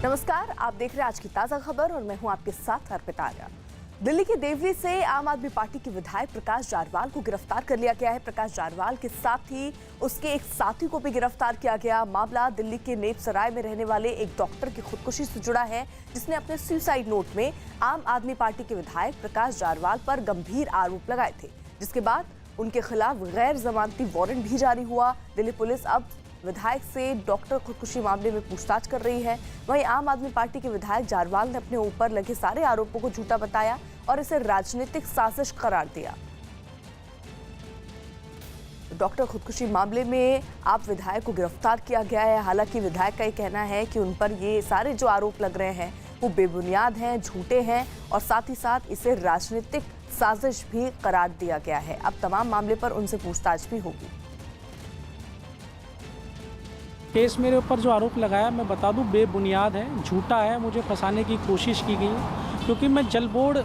नमस्कार, आप देख रहे हैं आज की ताजा खबर और मैं हूं आपके साथ अर्पिता आर्या। दिल्ली के देवरी से आम आदमी पार्टी के विधायक प्रकाश जारवाल को गिरफ्तार कर लिया गया है। प्रकाश जारवाल के साथ ही उसके एक साथी को भी गिरफ्तार किया गया। मामला दिल्ली के नेप सराय में रहने वाले एक डॉक्टर की खुदकुशी से जुड़ा है, जिसने अपने सुसाइड नोट में आम आदमी पार्टी के विधायक प्रकाश जारवाल पर गंभीर आरोप लगाए थे, जिसके बाद उनके खिलाफ गैर जमानती वारंट भी जारी हुआ। दिल्ली पुलिस अब विधायक से डॉक्टर खुदकुशी मामले में पूछताछ कर रही है। वहीं आम आदमी पार्टी के विधायक जारवाल ने अपने ऊपर लगे सारे आरोपों को झूठा बताया और इसे राजनीतिक साजिश करार दिया। डॉक्टर खुदकुशी मामले में आप विधायक को गिरफ्तार किया गया है। हालांकि विधायक का ये कहना है कि उन पर ये सारे जो आरोप लग रहे हैं वो बेबुनियाद हैं, झूठे हैं और साथ ही साथ इसे राजनीतिक साजिश भी करार दिया गया है। अब तमाम मामले पर उनसे पूछताछ भी होगी। केस मेरे ऊपर जो आरोप लगाया, मैं बता दूं, बेबुनियाद है, झूठा है। मुझे फंसाने की कोशिश की गई है, क्योंकि मैं जल बोर्ड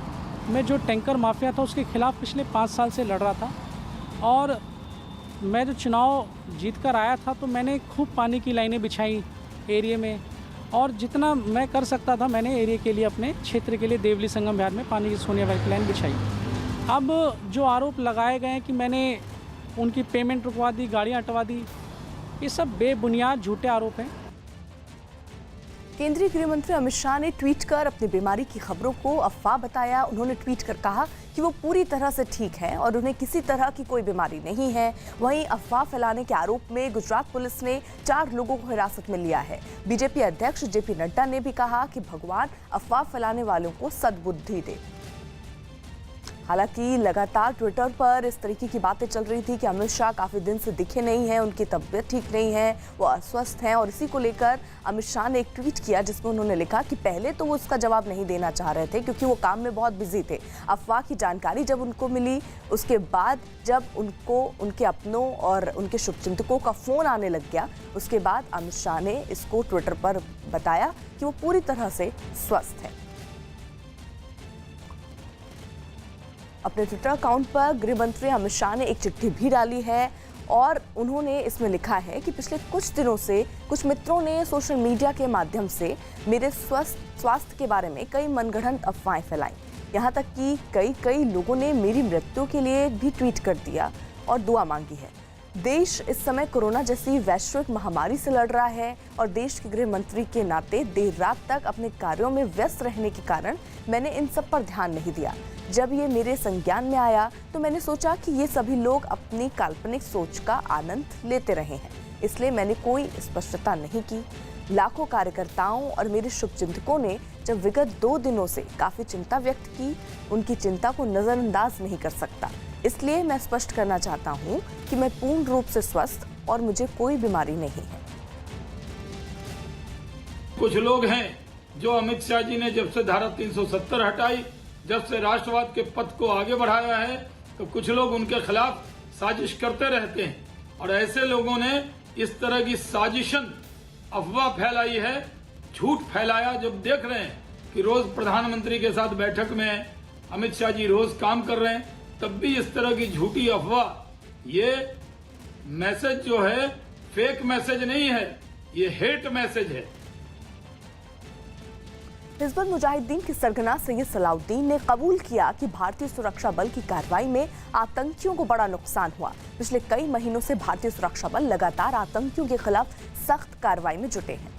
में जो टैंकर माफिया था उसके खिलाफ पिछले 5 साल से लड़ रहा था और मैं जो चुनाव जीत कर आया था तो मैंने खूब पानी की लाइनें बिछाई एरिया में और जितना मैं कर सकता था मैंने एरिया के लिए, अपने क्षेत्र के लिए देवली संगम बिहार में पानी की सोनिया वाइट लाइन बिछाई। अब जो आरोप लगाए गए हैं कि मैंने उनकी पेमेंट रुकवा दी, गाड़ियाँ हटवा दी, ये सब बेबुनियाद झूठे आरोप हैं। केंद्रीय गृह मंत्री अमित शाह ने ट्वीट कर अपनी बीमारी की खबरों को अफवाह बताया। उन्होंने ट्वीट कर कहा कि वो पूरी तरह से ठीक है और उन्हें किसी तरह की कोई बीमारी नहीं है। वहीं अफवाह फैलाने के आरोप में गुजरात पुलिस ने 4 लोगों को हिरासत में लिया है। बीजेपी अध्यक्ष जेपी नड्डा ने भी कहा कि भगवान अफवाह फैलाने वालों को सद्बुद्धि दे। हालांकि लगातार ट्विटर पर इस तरीके की बातें चल रही थी कि अमित शाह काफी दिन से दिखे नहीं हैं, उनकी तबीयत ठीक नहीं है, वो अस्वस्थ हैं और इसी को लेकर अमित शाह ने एक ट्वीट किया जिसमें उन्होंने लिखा कि पहले तो वो उसका जवाब नहीं देना चाह रहे थे क्योंकि वो काम में बहुत बिजी थे। अफवाह की जानकारी जब उनको मिली उसके बाद जब उनको उनके अपनों और उनके शुभचिंतकों का फोन आने लग गया, उसके बाद अमित शाह ने इसको ट्विटर पर बताया कि वो पूरी तरह से स्वस्थ है। अपने ट्विटर अकाउंट पर गृह मंत्री अमित शाह ने एक चिट्ठी भी डाली है और उन्होंने इसमें लिखा है कि पिछले कुछ दिनों से कुछ मित्रों ने सोशल मीडिया के माध्यम से मेरे स्वास्थ्य के बारे में कई मनगढ़ंत अफवाहें फैलाई। यहाँ तक कि कई लोगों ने मेरी मृत्यु के लिए भी ट्वीट कर दिया और दुआ मांगी है। देश इस समय कोरोना जैसी वैश्विक महामारी से लड़ रहा है और देश के गृह मंत्री के नाते देर रात तक अपने कार्यों में व्यस्त रहने के कारण मैंने इन सब पर ध्यान नहीं दिया। जब ये मेरे संज्ञान में आया तो मैंने सोचा कि ये सभी लोग अपनी काल्पनिक सोच का आनंद लेते रहे हैं, इसलिए मैंने कोई स्पष्टता नहीं की। लाखों कार्यकर्ताओं और मेरे शुभचिंतकों ने जब विगत 2 दिनों से काफी चिंता व्यक्त की, उनकी चिंता को नजरअंदाज नहीं कर सकता। इसलिए मैं स्पष्ट करना चाहता हूं कि मैं पूर्ण रूप से स्वस्थ और मुझे कोई बीमारी नहीं है। कुछ लोग हैं जो अमित शाह जी ने जब से धारा 370 हटाई, जब से राष्ट्रवाद के पथ को आगे बढ़ाया है, तो कुछ लोग उनके खिलाफ साजिश करते रहते हैं और ऐसे लोगों ने इस तरह की साजिशन अफवाह फैलाई है, झूठ फैलाया। जब देख रहे हैं कि रोज प्रधानमंत्री के साथ बैठक में अमित शाह जी रोज काम कर रहे हैं, तब भी इस तरह की झूठी अफवाह, ये मैसेज जो है फेक मैसेज नहीं है, ये हेट मैसेज है। हिजबुल मुजाहिदीन के सरगना सैयद सलाउद्दीन ने कबूल किया कि भारतीय सुरक्षा बल की कार्रवाई में आतंकियों को बड़ा नुकसान हुआ। पिछले कई महीनों से भारतीय सुरक्षा बल लगातार आतंकियों के खिलाफ सख्त कार्रवाई में जुटे हैं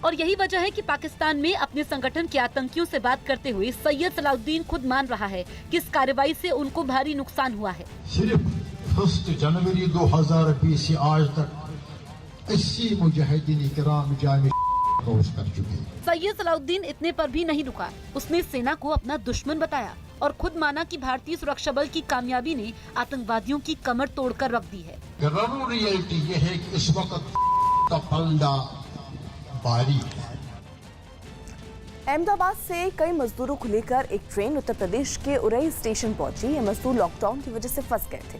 और यही वजह है कि पाकिस्तान में अपने संगठन के आतंकियों से बात करते हुए सैयद सलाउद्दीन खुद मान रहा है कि इस कार्रवाई से उनको भारी नुकसान हुआ है। सिर्फ 1 जनवरी 2020 से आज तक 80 मुजाहिदीन किराम जाने कर चुके। सैयद सलाउद्दीन इतने पर भी नहीं रुका, उसने सेना को अपना दुश्मन बताया और खुद माना कि भारतीय सुरक्षा बल की कामयाबी ने आतंकवादियों की कमर तोड़कर रख दी है। रियलिटी ये है कि इस वक्त का पलड़ा भारी है। अहमदाबाद से कई मजदूरों को लेकर एक ट्रेन उत्तर प्रदेश के उरई स्टेशन पहुंची। ये मजदूर लॉकडाउन की वजह से फंस गए थे,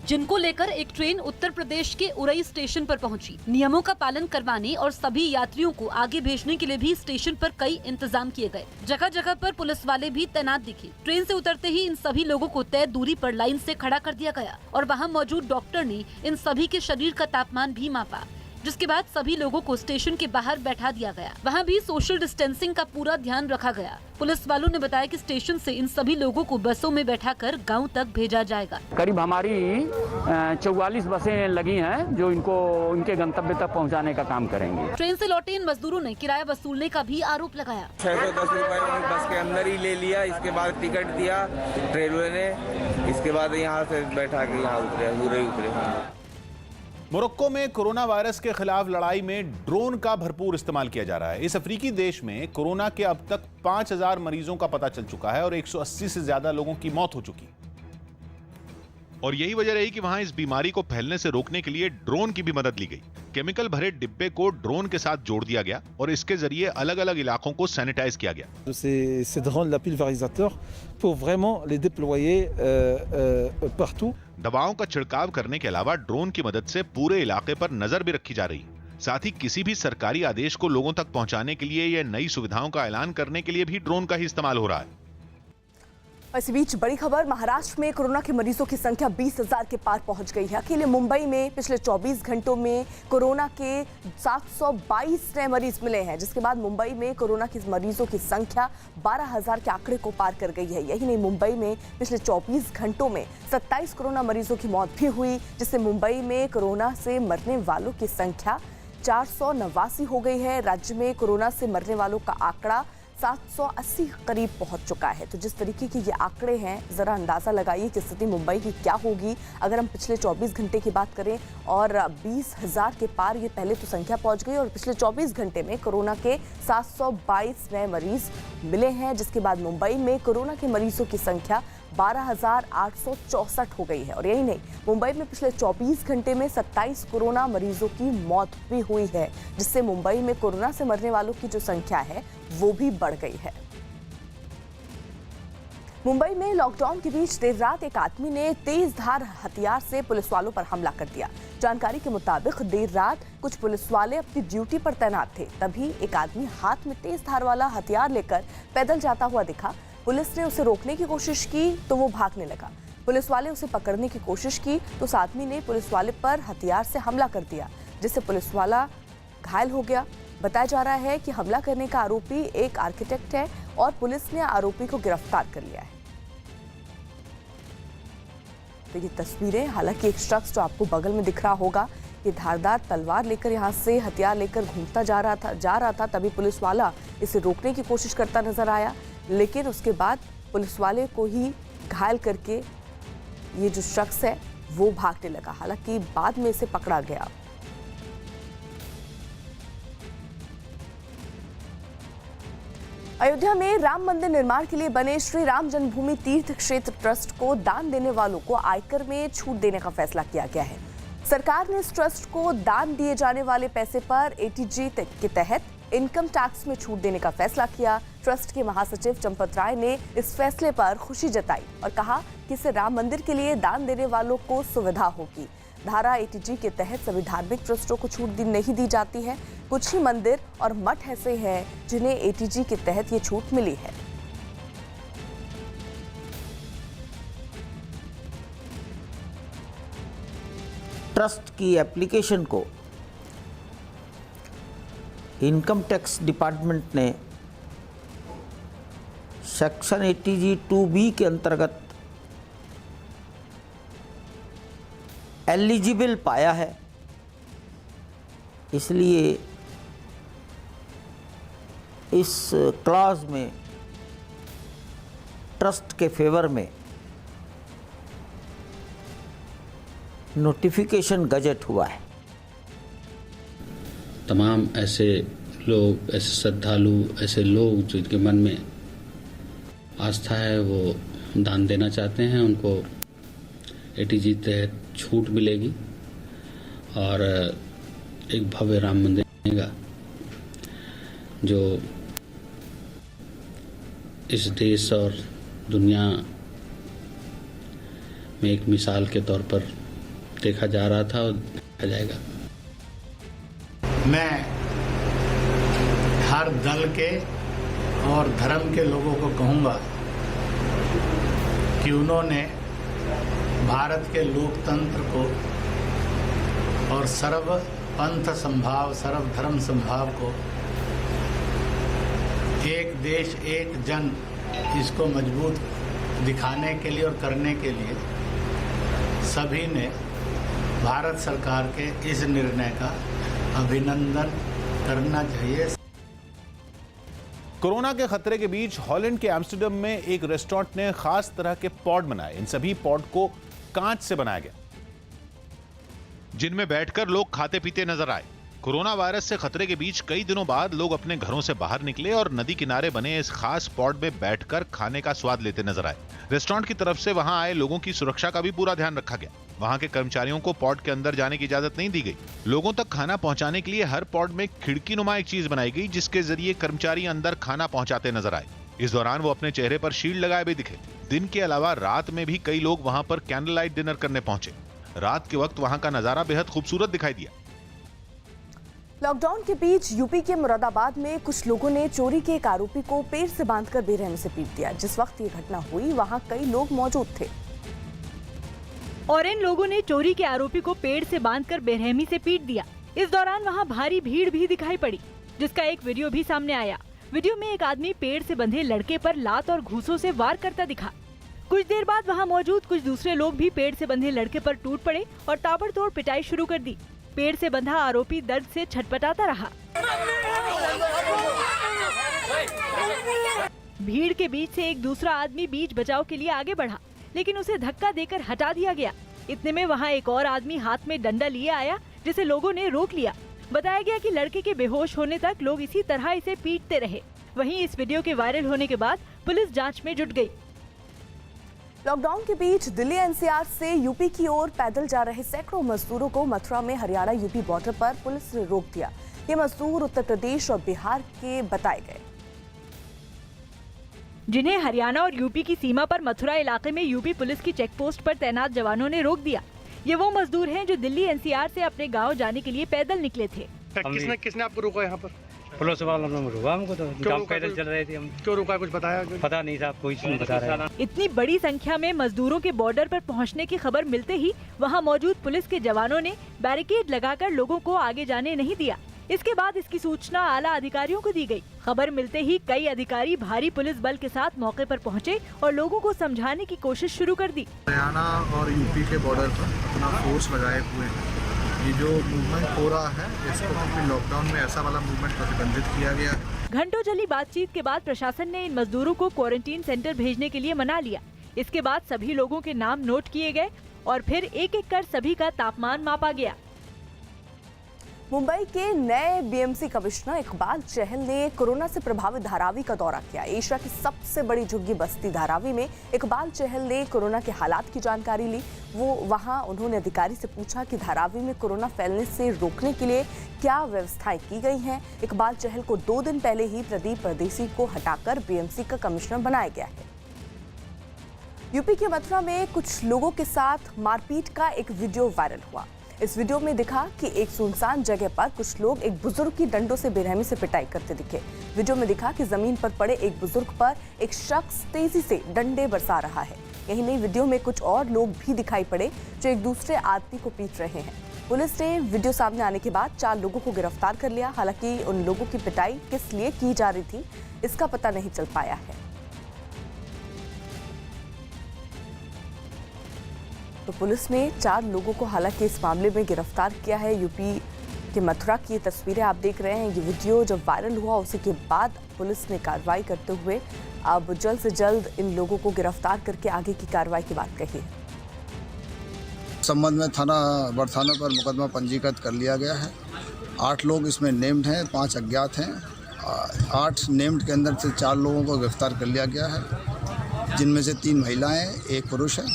जिनको लेकर एक ट्रेन उत्तर प्रदेश के उरई स्टेशन पर पहुंची। नियमों का पालन करवाने और सभी यात्रियों को आगे भेजने के लिए भी स्टेशन पर कई इंतजाम किए गए। जगह जगह पर पुलिस वाले भी तैनात दिखे। ट्रेन से उतरते ही इन सभी लोगों को तय दूरी पर लाइन से खड़ा कर दिया गया और वहां मौजूद डॉक्टर ने इन सभी के शरीर का तापमान भी मापा। जिसके बाद सभी लोगों को स्टेशन के बाहर बैठा दिया गया। वहाँ भी सोशल डिस्टेंसिंग का पूरा ध्यान रखा गया। पुलिस वालों ने बताया कि स्टेशन से इन सभी लोगों को बसों में बैठाकर गांव तक भेजा जाएगा। करीब हमारी 44 बसें लगी हैं जो इनको उनके गंतव्य तक पहुंचाने का काम करेंगे। ट्रेन से लौटे इन मजदूरों ने किराया वसूलने का भी आरोप लगाया। 610 रुपए बस के अंदर ही ले लिया, इसके बाद टिकट दिया रेलवे ने, इसके बाद यहाँ से बैठा के यहाँ उतरे। मोरक्को में कोरोना वायरस के खिलाफ लड़ाई में ड्रोन का भरपूर इस्तेमाल किया जा रहा है। इस अफ्रीकी देश में कोरोना के अब तक 5000 मरीजों का पता चल चुका है और 180 से ज्यादा लोगों की मौत हो चुकी। और यही वजह रही कि वहां इस बीमारी को फैलने से रोकने के लिए ड्रोन की भी मदद ली गई। केमिकल भरे डिब्बे को ड्रोन के साथ जोड़ दिया गया और इसके जरिए अलग अलग इलाकों को सैनिटाइज किया गया। Ces drones la pulvérisateur pour vraiment les déployer partout. दवाओं का छिड़काव करने के अलावा ड्रोन की मदद से पूरे इलाके पर नजर भी रखी जा रही है। साथ ही किसी भी सरकारी आदेश को लोगों तक पहुंचाने के लिए या नई सुविधाओं का ऐलान करने के लिए भी ड्रोन का ही इस्तेमाल हो रहा है। इस बीच बड़ी खबर, महाराष्ट्र में कोरोना के मरीजों की संख्या 20,000 के पार पहुंच गई है। अकेले मुंबई में पिछले 24 घंटों में कोरोना के 722 नए मरीज मिले हैं, जिसके बाद मुंबई में कोरोना के मरीजों की संख्या 12,000 के आंकड़े को पार कर गई है। यही नहीं, मुंबई में पिछले 24 घंटों में 27 कोरोना मरीजों की मौत भी हुई, जिससे मुंबई में कोरोना से मरने वालों की संख्या 489 हो गई है। राज्य में कोरोना से मरने वालों का आंकड़ा 780 करीब पहुंच चुका है। तो जिस तरीके के ये आंकड़े हैं, जरा अंदाजा लगाइए कि स्थिति मुंबई की क्या होगी अगर हम पिछले 24 घंटे की बात करें और 20,000 के पार ये पहले तो संख्या पहुंच गई और पिछले 24 घंटे में कोरोना के 722 नए मरीज मिले हैं, जिसके बाद मुंबई में कोरोना के मरीजों की संख्या 12,864 हो गई है। और यही नहीं, मुंबई में पिछले 24 घंटे में 27 कोरोना मरीजों की मौत भी हुई है, जिससे मुंबई में कोरोना से मरने वालों की जो संख्या है वो भी बढ़ गई है। मुंबई में लॉकडाउन के बीच देर रात एक आदमी ने तेज धार हथियार से पुलिस वालों पर हमला कर दिया। जानकारी के मुताबिक देर रात कुछ पुलिस वाले अपनी ड्यूटी पर तैनात थे, तभी एक आदमी हाथ में तेज धार वाला हथियार लेकर पैदल जाता हुआ दिखा। पुलिस ने उसे रोकने की कोशिश की तो वो भागने लगा। पुलिस वाले उसे पकड़ने की कोशिश की तो उस आदमी ने पुलिस वाले पर हथियार से हमला कर दिया, जिससे पुलिस वाला घायल हो गया। बताया जा रहा है कि हमला करने का आरोपी एक आर्किटेक्ट है और पुलिस ने आरोपी को गिरफ्तार कर लिया है। तो ये तस्वीरें, हालांकि एक शख्स जो आपको बगल में दिख रहा होगा, ये धारदार तलवार लेकर यहाँ से हथियार लेकर घूमता जा रहा था। तभी पुलिस वाला इसे रोकने की कोशिश करता नजर आया, लेकिन उसके बाद पुलिस वाले को ही घायल करके ये जो शख्स है वो भागने लगा। हालांकि बाद में इसे पकड़ा गया। अयोध्या में राम मंदिर निर्माण के लिए बने श्री राम जन्मभूमि तीर्थ क्षेत्र ट्रस्ट को दान देने वालों को आयकर में छूट देने का फैसला किया गया है। सरकार ने इस ट्रस्ट को दान दिए जाने वाले पैसे पर एटीजी के तहत इनकम टैक्स में छूट देने का फैसला किया। ट्रस्ट के महासचिव चंपत राय ने इस फैसले पर खुशी जताई और कहा कि इससे राम मंदिर के लिए दान देने वालों को सुविधा होगी। धारा एटीजी के तहत सभी धार्मिक ट्रस्टों को छूट नहीं दी जाती है। कुछ ही मंदिर और मठ ऐसे हैं जिन्हें एटीजी के तहत ये छूट मिली है। ट्रस्ट की एप्लीकेशन को इनकम टैक्स डिपार्टमेंट ने सेक्शन एटीजी 2B के अंतर्गत एलिजिबल पाया है, इसलिए इस क्लॉज में ट्रस्ट के फेवर में नोटिफिकेशन गजट हुआ है। तमाम ऐसे लोग, ऐसे श्रद्धालु, ऐसे लोग जिनके मन में आस्था है, वो दान देना चाहते हैं, उनको एटीजी तहत छूट मिलेगी और एक भव्य राम मंदिर बनेगा जो इस देश और दुनिया में एक मिसाल के तौर पर देखा जा रहा था और देखा जाएगा। मैं हर दल के और धर्म के लोगों को कहूंगा कि उन्होंने भारत के लोकतंत्र को और पंथ संभाव सर्वधर्म संभाव को, एक देश एक जन, इसको मजबूत दिखाने के लिए और करने के लिए सभी ने भारत सरकार के इस निर्णय का अभिनंदन करना चाहिए। कोरोना के खतरे के बीच हॉलैंड के एम्स्टर्डम में एक रेस्टोरेंट ने खास तरह के पॉट बनाए। इन सभी पॉट को कांच से बनाया गया, जिनमें बैठकर लोग खाते पीते नजर आए। कोरोना वायरस से खतरे के बीच कई दिनों बाद लोग अपने घरों से बाहर निकले और नदी किनारे बने इस खास पॉट में बैठकर खाने का स्वाद लेते नजर आए। रेस्टोरेंट की तरफ से वहां आए लोगों की सुरक्षा का भी पूरा ध्यान रखा गया। वहां के कर्मचारियों को पॉट के अंदर जाने की इजाजत नहीं दी गई। लोगों तक खाना पहुंचाने के लिए हर पॉट में खिड़की नुमा एक चीज बनाई गई, जिसके जरिए कर्मचारी अंदर खाना पहुंचाते नजर आए। इस दौरान वो अपने चेहरे पर शील्ड लगाए भी दिखे। दिन के अलावा रात में भी कई लोग वहां पर कैंडल लाइट डिनर करने पहुंचे। रात के वक्त वहां का नजारा बेहद खूबसूरत दिखाई दिया। लॉकडाउन के बीच यूपी के मुरादाबाद में कुछ लोगों ने चोरी के एक आरोपी को पेड़ से बांधकर बेरहमी से पीट दिया। जिस वक्त ये घटना हुई वहां कई लोग मौजूद थे और इन लोगों ने चोरी के आरोपी को पेड़ से बांधकर बेरहमी से पीट दिया। इस दौरान वहां भारी भीड़ भी दिखाई पड़ी, जिसका एक वीडियो भी सामने आया। वीडियो में एक आदमी पेड़ से बंधे लड़के पर लात और घूंसों से वार करता दिखा। कुछ देर बाद वहां मौजूद कुछ दूसरे लोग भी पेड़ से बंधे लड़के पर टूट पड़े और ताबड़तोड़ पिटाई शुरू कर दी। पेड़ से बंधा आरोपी दर्द से छटपटाता रहा। भीड़ के बीच से एक दूसरा आदमी बीच बचाव के लिए आगे बढ़ा, लेकिन उसे धक्का देकर हटा दिया गया। इतने में वहां एक और आदमी हाथ में डंडा लिए आया, जिसे लोगों ने रोक लिया। बताया गया कि लड़के के बेहोश होने तक लोग इसी तरह इसे पीटते रहे। वहीं इस वीडियो के वायरल होने के बाद पुलिस जांच में जुट गई। लॉकडाउन के बीच दिल्ली एनसीआर से यूपी की ओर पैदल जा रहे सैकड़ों मजदूरों को मथुरा में हरियाणा यूपी बॉर्डर पर पुलिस ने रोक दिया। ये मजदूर उत्तर प्रदेश और बिहार के बताए गए, जिन्हें हरियाणा और यूपी की सीमा पर मथुरा इलाके में यूपी पुलिस की चेक पोस्ट पर तैनात जवानों ने रोक दिया। ये वो मजदूर हैं जो दिल्ली एनसीआर से अपने गांव जाने के लिए पैदल निकले थे। किसने आपको रोका यहाँ पर? पुलिस वालों ने रोका हमको, तो हम पैदल चल रहे थे। हम क्यों रोका, कुछ बताया? पता नहीं साहब, कोई नहीं बता रहा। इतनी बड़ी संख्या में मजदूरों के बॉर्डर पर पहुंचने की खबर मिलते ही वहां मौजूद पुलिस के जवानों ने बैरिकेड लगाकर लोगों को आगे जाने नहीं दिया। इसके बाद इसकी सूचना आला अधिकारियों को दी गई। खबर मिलते ही कई अधिकारी भारी पुलिस बल के साथ मौके पर पहुंचे और लोगों को समझाने की कोशिश शुरू कर दी। हरियाणा और यूपी के बॉर्डर पर अपना फोर्स लगाए हुए हैं। ये जो मूवमेंट हो रहा है, इसको क्योंकि लॉकडाउन में ऐसा वाला मूवमेंट प्रतिबंधित किया गया है। घंटों चली बातचीत के बाद प्रशासन ने इन मजदूरों को क्वारंटीन सेंटर भेजने के लिए मना लिया। इसके बाद सभी लोगों के नाम नोट किए गए और फिर एक एक कर सभी का तापमान मापा गया। मुंबई के नए बीएमसी कमिश्नर इकबाल चहल ने कोरोना से प्रभावित धारावी का दौरा किया। एशिया की सबसे बड़ी झुग्गी बस्ती धारावी में इकबाल चहल ने कोरोना के हालात की जानकारी ली। वहां उन्होंने अधिकारी से पूछा कि धारावी में कोरोना फैलने से रोकने के लिए क्या व्यवस्थाएं की गई हैं। इकबाल चहल को 2 दिन पहले ही प्रदीप परदेसी को हटाकर बीएमसी का कमिश्नर बनाया गया है। यूपी के मथुरा में कुछ लोगों के साथ मारपीट का एक वीडियो वायरल हुआ। इस वीडियो में दिखा कि एक सुनसान जगह पर कुछ लोग एक बुजुर्ग की डंडों से बेरहमी से पिटाई करते दिखे। वीडियो में दिखा कि जमीन पर पड़े एक बुजुर्ग पर एक शख्स तेजी से डंडे बरसा रहा है। यही नहीं, वीडियो में कुछ और लोग भी दिखाई पड़े जो एक दूसरे आदमी को पीट रहे हैं। पुलिस ने वीडियो सामने आने के बाद 4 लोगों को गिरफ्तार कर लिया। हालांकि उन लोगों की पिटाई किस लिए की जा रही थी, इसका पता नहीं चल पाया है। तो पुलिस ने 4 लोगों को हालांकि इस मामले में गिरफ्तार किया है। यूपी के मथुरा की तस्वीरें आप देख रहे हैं। ये वीडियो जब वायरल हुआ उसी के बाद पुलिस ने कार्रवाई करते हुए अब जल्द से जल्द इन लोगों को गिरफ्तार करके आगे की कार्रवाई की बात कही है। संबंध में थाना बड़थाना पर मुकदमा पंजीकृत कर लिया गया है। 8 लोग इसमें नेम्ड हैं, 5 अज्ञात हैं। 8 नेम्ड के अंदर से 4 लोगों को गिरफ्तार कर लिया गया है, जिनमें से 3 महिलाएं, 1 पुरुष है।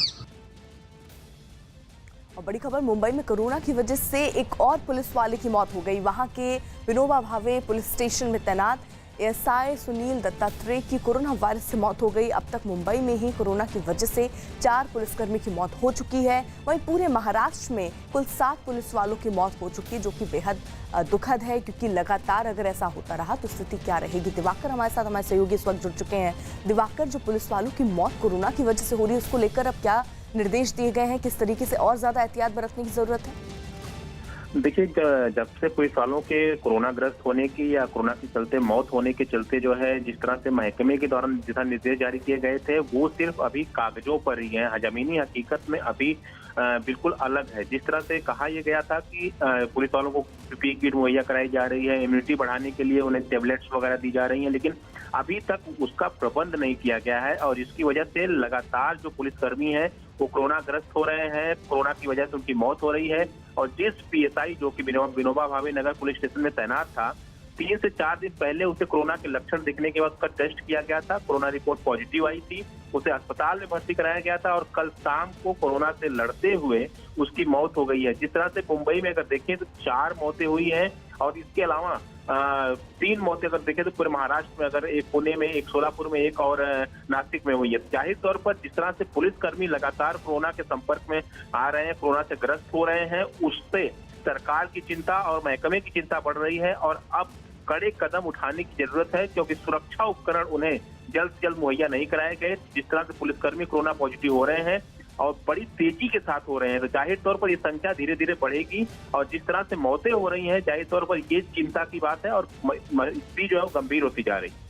और बड़ी खबर, मुंबई में कोरोना की वजह से एक और पुलिस वाले की मौत हो गई। वहां के विनोबा भावे पुलिस स्टेशन में तैनात एएसआई सुनील दत्तात्रेय की कोरोना वायरस से मौत हो गई। अब तक मुंबई में ही कोरोना की वजह से 4 पुलिसकर्मी की मौत हो चुकी है। वहीं पूरे महाराष्ट्र में कुल 7 पुलिस वालों की मौत हो चुकी है, जो कि बेहद दुखद है, क्योंकि लगातार अगर ऐसा होता रहा तो स्थिति क्या रहेगी। दिवाकर हमारे साथ, हमारे सहयोगी इस वक्त जुड़ चुके हैं। दिवाकर, जो पुलिस वालों की मौत कोरोना की वजह से हो रही है, उसको लेकर अब क्या निर्देश दिए गए हैं, किस तरीके से और ज्यादा एहतियात बरतने की जरूरत है? देखिए, जब से पुलिस वालों के कोरोना ग्रस्त होने की या कोरोना के चलते मौत होने के चलते जो है जिस तरह से महकमे के दौरान दिशा निर्देश जारी किए गए थे वो सिर्फ अभी कागजों पर ही है। जमीनी हकीकत में अभी बिल्कुल अलग है। जिस तरह से कहा यह गया था कि पुलिस वालों को पीपीई किट मुहैया कराई जा रही है, इम्यूनिटी बढ़ाने के लिए उन्हें टेबलेट्स वगैरह दी जा रही हैं, लेकिन अभी तक उसका प्रबंध नहीं किया गया है और इसकी वजह से लगातार जो पुलिसकर्मी हैं वो कोरोना ग्रस्त हो रहे हैं, कोरोना की वजह से उनकी मौत हो रही है। और जिस पीएसआई जो कि विनोबा भावे नगर पुलिस स्टेशन में तैनात था, 3 से 4 दिन पहले उसे कोरोना के लक्षण दिखने के बाद उसका टेस्ट किया गया था, कोरोना रिपोर्ट पॉजिटिव आई थी, उसे अस्पताल में भर्ती कराया गया था और कल शाम को कोरोना से लड़ते हुए उसकी मौत हो गई है। जिस तरह से मुंबई में अगर देखें तो 4 मौतें हुई हैं और इसके अलावा 3 मौतें अगर देखें तो पूरे महाराष्ट्र में अगर एक पुणे में, एक सोलापुर में, एक और नासिक में हुई है। जाहिर तौर पर जिस तरह से पुलिसकर्मी लगातार कोरोना के संपर्क में आ रहे हैं, कोरोना से ग्रस्त हो रहे हैं, उससे सरकार की चिंता और महकमे की चिंता बढ़ रही है और अब कड़े कदम उठाने की जरूरत है क्योंकि सुरक्षा उपकरण उन्हें जल्द से जल्द मुहैया नहीं कराए गए। जिस तरह से पुलिसकर्मी कोरोना पॉजिटिव हो रहे हैं और बड़ी तेजी के साथ हो रहे हैं तो जाहिर तौर पर ये संख्या धीरे धीरे बढ़ेगी और जिस तरह से मौतें हो रही हैं जाहिर तौर पर ये चिंता की बात है और स्थिति जो है वो गंभीर होती जा रही है।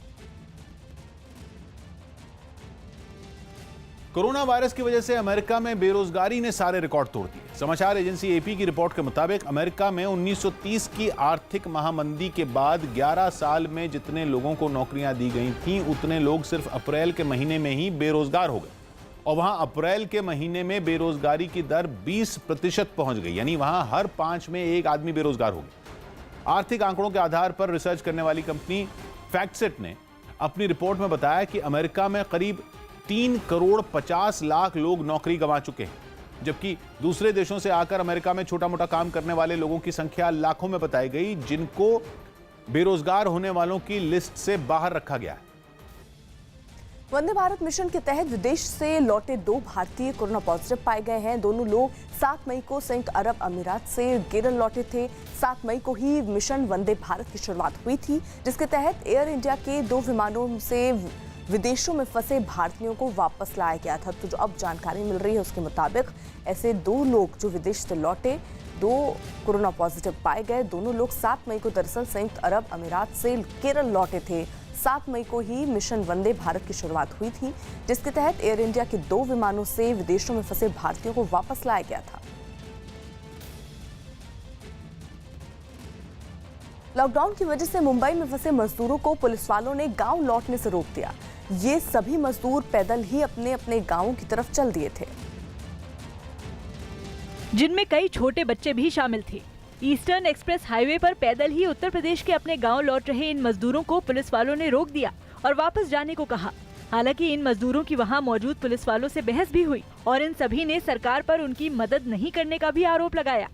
कोरोना वायरस की वजह से अमेरिका में बेरोजगारी ने सारे रिकॉर्ड तोड़ दिए। समाचार एजेंसी एपी की रिपोर्ट के मुताबिक अमेरिका में 1930 की आर्थिक महामंदी के बाद 11 साल में जितने लोगों को नौकरियां दी गई थीं उतने लोग सिर्फ अप्रैल के महीने में ही बेरोजगार हो गए और वहां अप्रैल के महीने में बेरोजगारी की दर 20% पहुंच गई, यानी वहां हर 5 में एक आदमी बेरोजगार हो गया। आर्थिक आंकड़ों के आधार पर रिसर्च करने वाली कंपनी फैक्टसेट ने अपनी रिपोर्ट में बताया कि अमेरिका में करीब 3 करोड़ 50 लाख लोग नौकरी गंवा चुके हैं, जबकि दूसरे देशों से आकर अमेरिका में छोटा मोटा काम करने वाले लोगों की संख्या लाखों में बताई गई, जिनको बेरोजगार होने वालों की लिस्ट से बाहर रखा गया है। वंदे भारत मिशन के तहत विदेश से लौटे 2 भारतीय कोरोना पॉजिटिव पाए गए हैं। दोनों लोग 7 मई को संयुक्त अरब अमीरात से केरल लौटे थे। 7 मई को ही मिशन वंदे भारत की शुरुआत हुई थी, जिसके तहत एयर इंडिया के 2 विमानों से विदेशों में फंसे भारतीयों को वापस लाया गया था। तो जो अब जानकारी मिल रही है उसके मुताबिक ऐसे 2 लोग जो विदेश से लौटे 2 कोरोना पॉजिटिव पाए गए। दोनों लोग 7 मई को दरअसल संयुक्त अरब अमीरात से केरल लौटे थे। 7 मई को ही मिशन वंदे भारत की शुरुआत हुई थी, जिसके तहत एयर इंडिया के 2 विमानों से विदेशों में फंसे भारतीयों को वापस लाया गया था। लॉकडाउन की वजह से मुंबई में फंसे मजदूरों को पुलिस वालों ने गांव लौटने से रोक दिया। ये सभी मजदूर पैदल ही अपने अपने गांवों की तरफ चल दिए थे, जिनमें कई छोटे बच्चे भी शामिल थे। ईस्टर्न एक्सप्रेस हाईवे पर पैदल ही उत्तर प्रदेश के अपने गांव लौट रहे इन मजदूरों को पुलिस वालों ने रोक दिया और वापस जाने को कहा। हालांकि इन मजदूरों की वहां मौजूद पुलिस वालों से बहस भी हुई और इन सभी ने सरकार पर उनकी मदद नहीं करने का भी आरोप लगाया।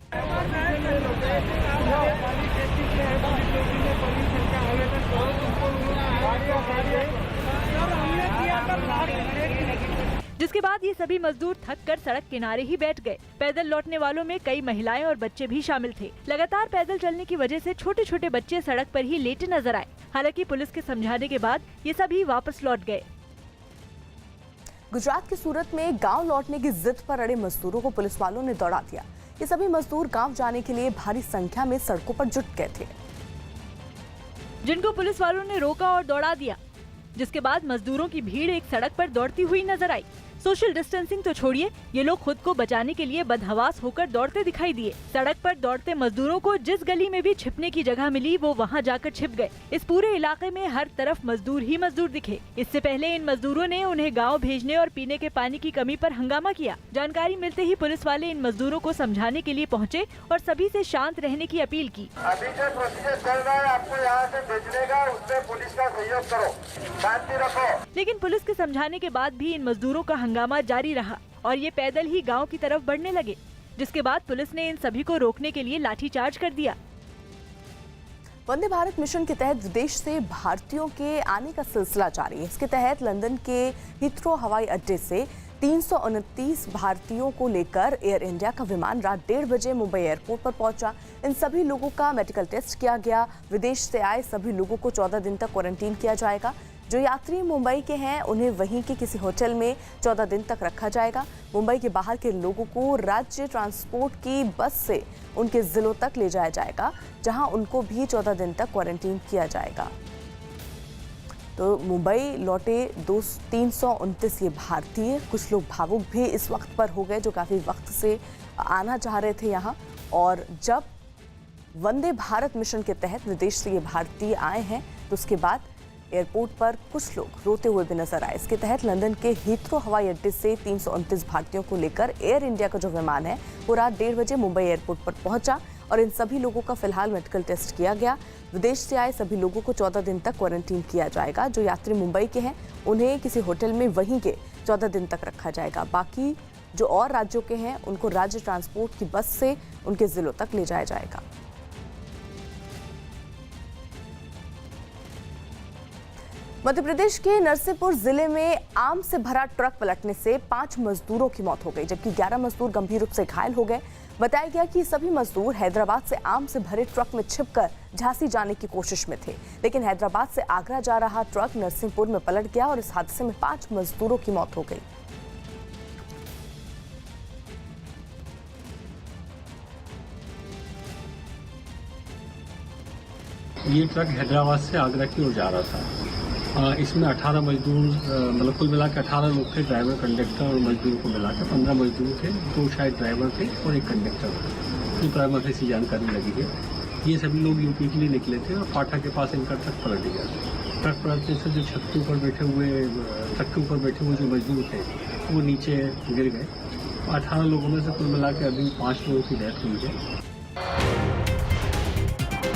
जिसके बाद ये सभी मजदूर थक कर सड़क किनारे ही बैठ गए। पैदल लौटने वालों में कई महिलाएं और बच्चे भी शामिल थे। लगातार पैदल चलने की वजह से छोटे छोटे बच्चे सड़क पर ही लेटे नजर आए। हालांकि पुलिस के समझाने के बाद ये सभी वापस लौट गए। गुजरात के सूरत में गांव लौटने की जिद पर अड़े मजदूरों को पुलिस वालों ने दौड़ा दिया। ये सभी मजदूर गांव जाने के लिए भारी संख्या में सड़कों पर जुट गए थे, जिनको पुलिस वालों ने रोका और दौड़ा दिया। जिसके बाद मजदूरों की भीड़ एक सड़क पर दौड़ती हुई नजर आई। सोशल डिस्टेंसिंग तो छोड़िए, ये लोग खुद को बचाने के लिए बदहवास होकर दौड़ते दिखाई दिए। सड़क पर दौड़ते मजदूरों को जिस गली में भी छिपने की जगह मिली वो वहां जाकर छिप गए। इस पूरे इलाके में हर तरफ मजदूर ही मजदूर दिखे। इससे पहले इन मजदूरों ने उन्हें गांव भेजने और पीने के पानी की कमी पर हंगामा किया। जानकारी मिलते ही पुलिस वाले इन मजदूरों को समझाने के लिए पहुँचे और सभी से शांत रहने की अपील की। अभी जो प्रोसीजर चल रहा है आपको यहाँ से भेजने का, उसमें पुलिस का सहयोग करो, शांति रखो। लेकिन पुलिस के समझाने के बाद भी इन मजदूरों का हंगामा जारी रहा और ये पैदल ही गांव की तरफ बढ़ने लगे। जिसके बाद पुलिस ने इन सभी को रोकने के लिए लाठीचार्ज कर दिया। वंदे भारत मिशन के तहत विदेश से भारतीयों के आने का सिलसिला जारी है। इसके तहत लंदन के हीथ्रो हवाई अड्डे से 329 भारतीयों को लेकर एयर इंडिया का विमान रात 1:30 बजे मुंबई एयरपोर्ट पर पहुंचा। इन सभी लोगों का मेडिकल टेस्ट किया गया। विदेश से आए सभी लोगों को 14 दिन तक क्वारंटीन किया जाएगा। जो यात्री मुंबई के हैं उन्हें वहीं के किसी होटल में 14 दिन तक रखा जाएगा। मुंबई के बाहर के लोगों को राज्य ट्रांसपोर्ट की बस से उनके जिलों तक ले जाया जाएगा, जहां उनको भी 14 दिन तक क्वारंटीन किया जाएगा। तो मुंबई लौटे 329 ये भारतीय, कुछ लोग भावुक भी इस वक्त पर हो गए जो काफ़ी वक्त से आना चाह रहे थे यहाँ। और जब वंदे भारत मिशन के तहत विदेश से ये भारतीय आए हैं तो उसके बाद एयरपोर्ट पर कुछ लोग रोते हुए भी नजर आए। इसके तहत लंदन के हीथ्रो हवाई अड्डे से 329 भारतीयों को लेकर एयर इंडिया का जो विमान है वो रात 1:30 बजे मुंबई एयरपोर्ट पर पहुंचा और इन सभी लोगों का फिलहाल मेडिकल टेस्ट किया गया। विदेश से आए सभी लोगों को 14 दिन तक क्वारंटीन किया जाएगा। जो यात्री मुंबई के हैं उन्हें किसी होटल में वहीं के 14 दिन तक रखा जाएगा। बाकी जो और राज्यों के हैं उनको राज्य ट्रांसपोर्ट की बस से उनके जिलों तक ले जाया जाएगा। मध्य प्रदेश के नरसिंहपुर जिले में आम से भरा ट्रक पलटने से 5 मजदूरों की मौत हो गई, जबकि 11 मजदूर गंभीर रूप से घायल हो गए। बताया गया कि सभी मजदूर हैदराबाद से आम से भरे ट्रक में छिपकर झांसी जाने की कोशिश में थे, लेकिन हैदराबाद से आगरा जा रहा ट्रक नरसिंहपुर में पलट गया और इस हादसे में 5 मजदूरों की मौत हो गई। ये ट्रक हैदराबाद से आगरा की ओर जा रहा था। इसमें 18 मजदूर मतलब कुल मिला के 18 लोग थे, ड्राइवर कंडक्टर और मजदूर को मिला के 15 मजदूर थे, 2 शायद ड्राइवर थे और 1 कंडक्टर था। ये प्राइमरी से जानकारी लगी है। ये सभी लोग यूपी के लिए निकले थे और फाटा के पास इनका ट्रक पलट गया। ट्रक पलटने से जो छत के ऊपर बैठे हुए जो मजदूर थे वो नीचे गिर गए। 18 लोगों में से कुल मिला के अभी 5 लोगों की डेथ हुई है।